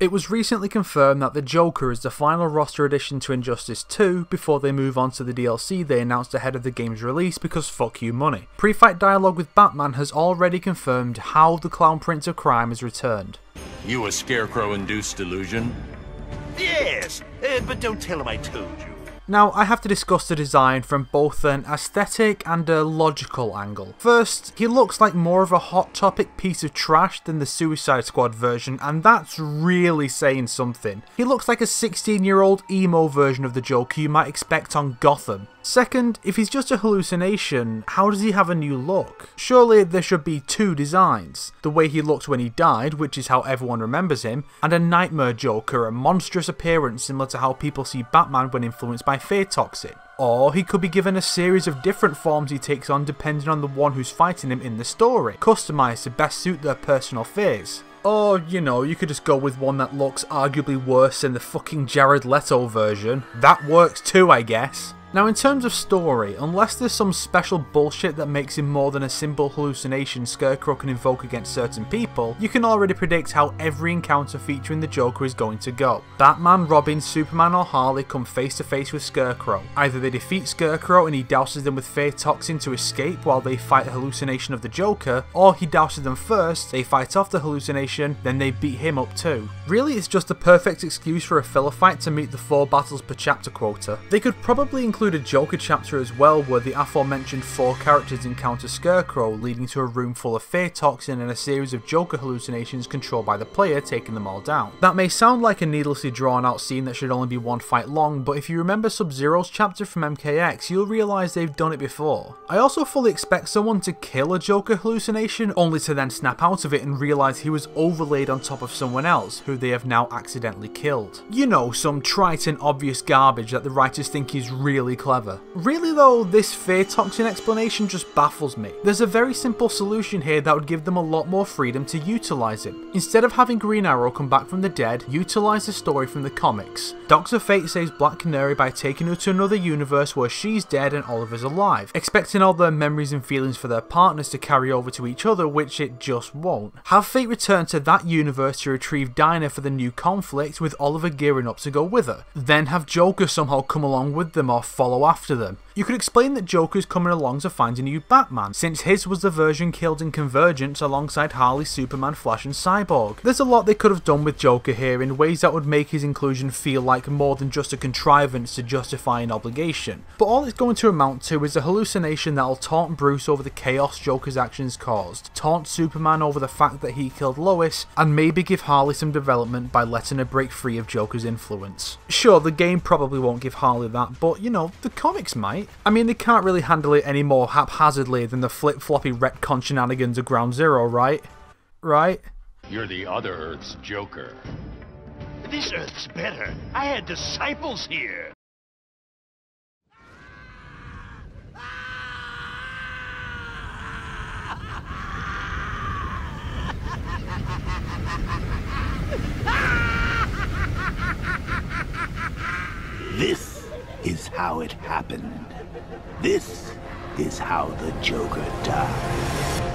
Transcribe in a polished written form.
It was recently confirmed that the Joker is the final roster addition to Injustice 2 before they move on to the DLC they announced ahead of the game's release because fuck you money. Pre-fight dialogue with Batman has already confirmed how the Clown Prince of Crime has returned. You a Scarecrow-induced delusion? Yes, but don't tell him I told you. Now, I have to discuss the design from both an aesthetic and a logical angle. First, he looks like more of a Hot Topic piece of trash than the Suicide Squad version, and that's really saying something. He looks like a 16-year-old emo version of the Joker you might expect on Gotham. Second, if he's just a hallucination, how does he have a new look? Surely there should be two designs. The way he looked when he died, which is how everyone remembers him, and a Nightmare Joker, a monstrous appearance similar to how people see Batman when influenced by fear toxin. Or he could be given a series of different forms he takes on depending on the one who's fighting him in the story, customised to best suit their personal fears. Or, you know, you could just go with one that looks arguably worse than the fucking Jared Leto version. That works too, I guess. Now, in terms of story, unless there's some special bullshit that makes him more than a simple hallucination Scarecrow can invoke against certain people, you can already predict how every encounter featuring the Joker is going to go. Batman, Robin, Superman or Harley come face to face with Scarecrow. Either they defeat Scarecrow and he douses them with fear toxin to escape while they fight the hallucination of the Joker, or he douses them first, they fight off the hallucination, then they beat him up too. Really, it's just the perfect excuse for a filler fight to meet the 4 battles per chapter quota. They could probably include a Joker chapter as well, where the aforementioned 4 characters encounter Scarecrow, leading to a room full of fear toxin and a series of Joker hallucinations controlled by the player, taking them all down. That may sound like a needlessly drawn out scene that should only be one fight long, but if you remember Sub-Zero's chapter from MKX, you'll realise they've done it before. I also fully expect someone to kill a Joker hallucination, only to then snap out of it and realise he was overlaid on top of someone else, who they have now accidentally killed. You know, some trite and obvious garbage that the writers think is really clever. Really though, this fear toxin explanation just baffles me. There's a very simple solution here that would give them a lot more freedom to utilise him. Instead of having Green Arrow come back from the dead, utilise the story from the comics. Dr. Fate saves Black Canary by taking her to another universe where she's dead and Oliver's alive, expecting all their memories and feelings for their partners to carry over to each other, which it just won't. Have Fate return to that universe to retrieve Dinah for the new conflict, with Oliver gearing up to go with her. Then have Joker somehow come along with them or follow after them. You could explain that Joker's coming along to find a new Batman, since his was the version killed in Convergence alongside Harley, Superman, Flash and Cyborg. There's a lot they could have done with Joker here in ways that would make his inclusion feel like more than just a contrivance to justify an obligation. But all it's going to amount to is a hallucination that'll taunt Bruce over the chaos Joker's actions caused, taunt Superman over the fact that he killed Lois, and maybe give Harley some development by letting her break free of Joker's influence. Sure, the game probably won't give Harley that, but you know, the comics might. I mean, they can't really handle it any more haphazardly than the flip-floppy retcon shenanigans of Ground Zero, right? Right? You're the other Earth's Joker. This Earth's better. I had disciples here. This is how it happened. This is how the Joker died.